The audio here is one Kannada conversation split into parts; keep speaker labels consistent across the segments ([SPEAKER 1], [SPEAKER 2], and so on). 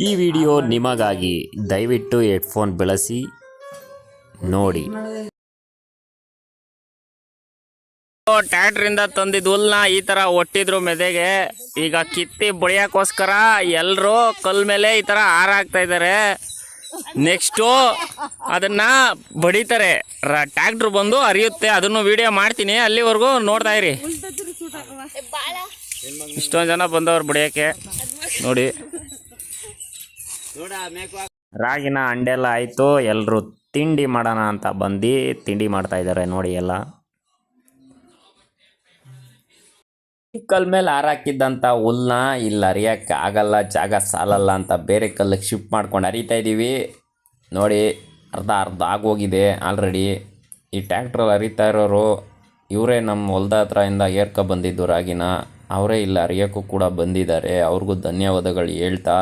[SPEAKER 1] ಈ ವಿಡಿಯೋ ನಿಮಗಾಗಿ. ದಯವಿಟ್ಟು ಹೆಡ್ಫೋನ್ ಬಳಸಿ ನೋಡಿ. ಟ್ಯಾಕ್ಟ್ರಿಂದ ತಂದಿದ್ದು ಹುಲ್ನ ಈ ತರ ಒಟ್ಟಿದ್ರು ಮೆದೆಗೆ. ಈಗ ಕಿತ್ತಿ ಬಳಿಯೋಕ್ಕೋಸ್ಕರ ಎಲ್ಲರೂ ಕಲ್ ಮೇಲೆ ಈ ತರ ಹಾರ ಹಾಕ್ತಾ ಇದ್ದಾರೆ. ನೆಕ್ಸ್ಟು ಅದನ್ನ ಬಡಿತಾರೆ, ಟ್ಯಾಕ್ಟ್ರ್ ಬಂದು ಅರಿಯುತ್ತೆ. ಅದನ್ನು ವಿಡಿಯೋ ಮಾಡ್ತೀನಿ, ಅಲ್ಲಿವರೆಗೂ ನೋಡ್ತಾ ಇರಿ. ಇಷ್ಟೊಂದು ಜನ ಬಂದವ್ರು ಬಡಿಯೋಕ್ಕೆ ನೋಡಿ. ರಾಗಿನ ಅಂಡೆಲ್ಲ ಆಯಿತು, ಎಲ್ಲರೂ ತಿಂಡಿ ಮಾಡೋಣ ಅಂತ ಬಂದು ತಿಂಡಿ ಮಾಡ್ತಾ ಇದ್ದಾರೆ ನೋಡಿ. ಎಲ್ಲ ಕಲ್ ಮೇಲೆ ಹಾರಾಕಿದ್ದಂಥ ಹುಲ್ನ ಇಲ್ಲಿ ಅರಿಯೋಕ್ಕೆ ಆಗಲ್ಲ, ಜಾಗ ಸಾಲಲ್ಲ ಅಂತ ಬೇರೆ ಕಲ್ಲಿಗೆ ಶಿಫ್ಟ್ ಮಾಡ್ಕೊಂಡು ಅರಿತಾ ಇದ್ದೀವಿ ನೋಡಿ. ಅರ್ಧ ಆಗೋಗಿದೆ ಆಲ್ರೆಡಿ. ಈ ಟ್ಯಾಕ್ಟ್ರಲ್ಲಿ ಅರಿತಾ ಇರೋರು ಇವರೇ ನಮ್ಮ ಹೊಲ್ದ ಹತ್ರದಿಂದ ಏರ್ಕ ಬಂದಿದ್ದು ರಾಗಿನ. ಅವರೇ ಇಲ್ಲಿ ಅರಿಯೋಕ್ಕೂ ಕೂಡ ಬಂದಿದ್ದಾರೆ. ಅವ್ರಿಗೂ ಧನ್ಯವಾದಗಳು ಹೇಳ್ತಾ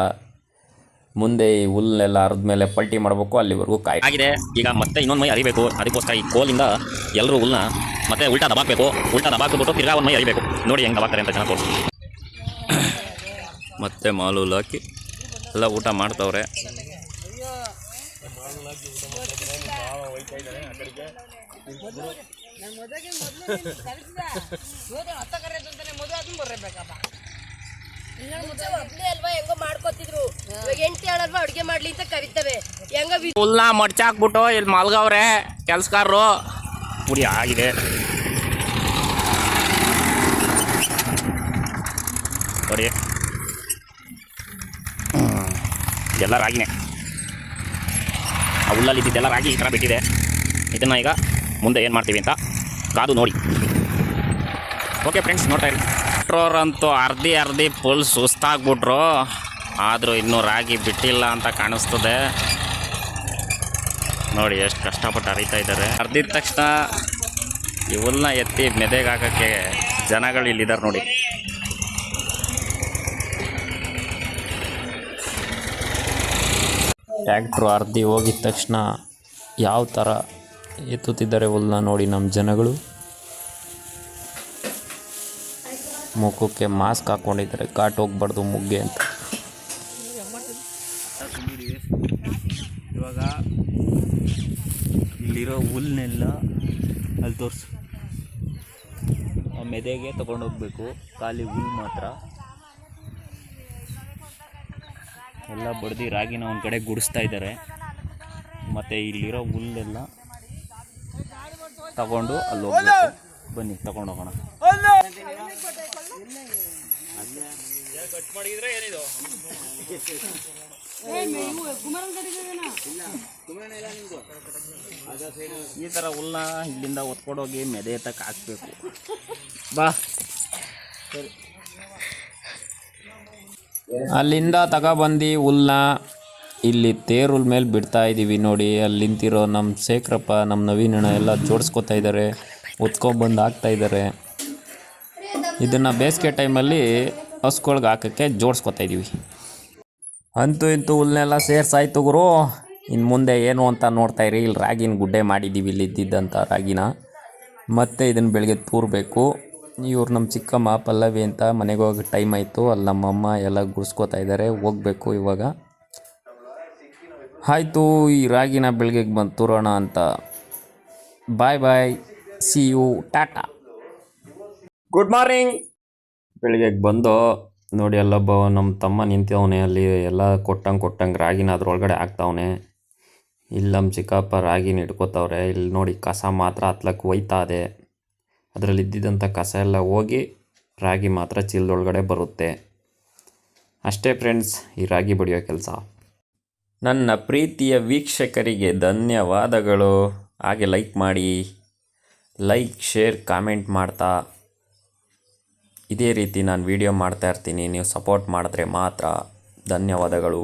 [SPEAKER 1] ಮುಂದೆ ಈ ಹುಲ್ಲೆಲ್ಲ ಅರ್ಧ ಮೇಲೆ ಪಲ್ಟಿ ಮಾಡಬೇಕು. ಅಲ್ಲಿವರೆಗೂ ಆಗಿದೆ. ಈಗ ಮತ್ತೆ ಇನ್ನೊಂದು ಮೈ ಅರಿಬೇಕು. ಅದಕ್ಕೋಸ್ಕರ ಈ ಕೋಲಿಂದ ಎಲ್ಲರೂ ಹುಲ್ನ ಮತ್ತೆ ಉಲ್ಟಾ ದಬಾಕಬೇಕು. ಉಲ್ಟಾ ದಬಾಕ್ಬಿಟ್ಟು ತಿರ್ಗಾ ಒಂದು ಮೈ ಅರಿಬೇಕು. ನೋಡಿ ಹೆಂಗೆ ದಬಾಕ್ತಾರೆ ಅಂತ ಜನ ತೋರಿಸಿ. ಮತ್ತೆ ಮಾಲೂಲ್ ಹಾಕಿ ಎಲ್ಲ ಊಟ ಮಾಡ್ತವ್ರೆ. ಹುಲ್ನ ಮಡ್ಚಾಕ್ಬಿಟ್ಟು ಇಲ್ಲಿ ಮಲ್ಗವ್ರೆ ಕೆಲ್ಸಗಾರರು. ಪುಡಿ ಆಗಿದೆ ನೋಡಿ. ಇದೆಲ್ಲ ರಾಗಿನೇ. ಆ ಹುಲ್ಲಲ್ಲಿ ಇದ್ದಿದ್ದೆಲ್ಲ ರಾಗಿ ಈ ಥರ ಬಿಟ್ಟಿದೆ. ಇದನ್ನು ಈಗ ಮುಂದೆ ಏನು ಮಾಡ್ತೀವಿ ಅಂತ ಕಾದು ನೋಡಿ. ಓಕೆ ಫ್ರೆಂಡ್ಸ್, ನೋಡ್ತಾ ಇರಿ. ಟ್ರೋರಂತೂ ಅರ್ಧಿ ಫುಲ್ ಸುಸ್ತಾಗ್ಬಿಟ್ರು. ಆದರೂ ಇನ್ನೂ ರಾಗಿ ಬಿಟ್ಟಿಲ್ಲ ಅಂತ ಕಾಣಿಸ್ತದೆ ನೋಡಿ. ಎಷ್ಟು ಕಷ್ಟಪಟ್ಟು ಅರಿತಾ ಇದ್ದಾರೆ. ಅರ್ಧಿದ ತಕ್ಷಣ ಈ ಹುಲ್ಲನ್ನ ಎತ್ತಿ ಮೆದೆಗೆ ಹಾಕೋಕ್ಕೆ ಜನಗಳು ಇಲ್ಲಿದ್ದಾರೆ ನೋಡಿ. ಟ್ಯಾಕ್ಟ್ರು ಅರ್ಧಿ ಹೋಗಿದ ತಕ್ಷಣ ಯಾವ ಥರ ಎತ್ತುತ್ತಿದ್ದಾರೆ ಹುಲ್ಲನ್ನ ನೋಡಿ ನಮ್ಮ ಜನಗಳು. ಮುಖಕ್ಕೆ ಮಾಸ್ಕ್ ಹಾಕ್ಕೊಂಡಿದ್ದಾರೆ, ಘಾಟ್ ಹೋಗ್ಬಾರ್ದು ಮುಗ್ಗೆ ಅಂತ. ಇವಾಗ ಇಲ್ಲಿರೋ ಹುಲ್ಲನ್ನೆಲ್ಲ ಅಲ್ಲಿ ತೋರಿಸು. ಆ ಮೆದೆಗೆ ತೊಗೊಂಡೋಗ್ಬೇಕು. ಖಾಲಿ ಹುಲ್ಲು ಮಾತ್ರ ಎಲ್ಲ ಬಡ್ದು ರಾಗಿನ ಒಂದು ಕಡೆ ಗುಡಿಸ್ತಾ ಇದ್ದಾರೆ. ಮತ್ತು ಇಲ್ಲಿರೋ ಹುಲ್ಲೆಲ್ಲ ತಗೊಂಡು ಅಲ್ಲಿ ಹೋಗ್ಬೇಕು. ಬನ್ನಿ ತಗೊಂಡೋಗೋಣ. ಈ ಥರ ಹುಲ್ಲನ್ನ ಇಲ್ಲಿಂದ ಹೊತ್ಕೊಂಡೋಗಿ ಮೆದೆ ಎತ್ತಕ್ಕೆ ಹಾಕ್ಬೇಕು. ಬಾ ಅಲ್ಲಿಂದ ತಗೊಬಂದು ಹುಲ್ಲನ್ನ ಇಲ್ಲಿ ತೇರುಲ್ ಮೇಲೆ ಬಿಡ್ತಾ ಇದ್ದೀವಿ ನೋಡಿ. ಅಲ್ಲಿ ನಿಂತಿರೋ ನಮ್ಮ ಶೇಖರಪ್ಪ, ನಮ್ಮ ನವೀನಣ್ಣ ಎಲ್ಲ ಜೋಡಿಸ್ಕೊತಾ ಇದ್ದಾರೆ, ಹೊತ್ಕೊಂಡ್ಬಂದು ಹಾಕ್ತಾ ಇದ್ದಾರೆ. ಇದನ್ನು ಬೇಸಿಗೆ ಟೈಮಲ್ಲಿ ಹಸುಗಳ್ಗೆ ಹಾಕೋಕ್ಕೆ ಜೋಡಿಸ್ಕೊತಾ ಇದ್ದೀವಿ. ಅಂತೂ ಇಂತೂ ಹುಲ್ಲನ್ನೆಲ್ಲ ಸೇರ್ಸಾಯ್ತು ಗುರು. ಇನ್ನು ಮುಂದೆ ಏನು ಅಂತ ನೋಡ್ತಾಯಿರಿ. ಇಲ್ಲಿ ರಾಗಿನ ಗುಡ್ಡೆ ಮಾಡಿದ್ದೀವಿ, ಇಲ್ಲಿ ಇದ್ದಿದ್ದಂಥ ರಾಗಿನ. ಮತ್ತು ಇದನ್ನು ಬೆಳಗ್ಗೆ ತೂರಬೇಕು. ಇವ್ರು ನಮ್ಮ ಚಿಕ್ಕಮ್ಮ ಪಲ್ಲವಿ ಅಂತ ಮನೆಗೆ ಹೋಗಿ ಟೈಮ್ ಆಯಿತು. ಅಲ್ಲಿ ನಮ್ಮಮ್ಮ ಎಲ್ಲ ಗುಡಿಸ್ಕೊತಾ ಇದ್ದಾರೆ. ಹೋಗಬೇಕು ಇವಾಗ. ಆಯಿತು, ಈ ರಾಗಿನ ಬೆಳಗ್ಗೆಗೆ ಬಂದು ತೂರೋಣ ಅಂತ. ಬಾಯ್ ಬಾಯ್, ಸಿ ಯು, ಟಾಟಾ, ಗುಡ್ ಮಾರ್ನಿಂಗ್. ಬೆಳಗ್ಗೆಗೆ ಬಂದು ನೋಡಿ, ಅಲ್ಲೊಬ್ಬ ನಮ್ಮ ತಮ್ಮ ನಿಂತವನೆ. ಅಲ್ಲಿ ಎಲ್ಲ ಕೊಟ್ಟಂಗೆ ರಾಗಿನ ಅದ್ರೊಳಗಡೆ ಹಾಕ್ತವನೆ. ಇಲ್ಲಿ ನಮ್ಮ ಚಿಕ್ಕಪ್ಪ ರಾಗಿನ ಇಟ್ಕೋತವ್ರೆ. ಇಲ್ಲಿ ನೋಡಿ ಕಸ ಮಾತ್ರ ಹತ್ಲಕ್ಕೆ ಒಯ್ತಾ ಇದೆ. ಅದರಲ್ಲಿ ಇದ್ದಿದ್ದಂಥ ಕಸ ಎಲ್ಲ ಹೋಗಿ ರಾಗಿ ಮಾತ್ರ ಚೀಲದೊಳಗಡೆ ಬರುತ್ತೆ. ಅಷ್ಟೇ ಫ್ರೆಂಡ್ಸ್ ಈ ರಾಗಿ ಬಡಿಯೋ ಕೆಲಸ. ನನ್ನ ಪ್ರೀತಿಯ ವೀಕ್ಷಕರಿಗೆ ಧನ್ಯವಾದಗಳು. ಹಾಗೆ ಲೈಕ್ ಮಾಡಿ, ಲೈಕ್, ಶೇರ್, ಕಾಮೆಂಟ್ ಮಾಡ್ತಾ ಇದೇ ರೀತಿ ನಾನು ವಿಡಿಯೋ ಮಾಡ್ತಾ ಇರ್ತೀನಿ. ನೀವು ಸಪೋರ್ಟ್ ಮಾಡಿದ್ರೆ ಮಾತ್ರ. ಧನ್ಯವಾದಗಳು.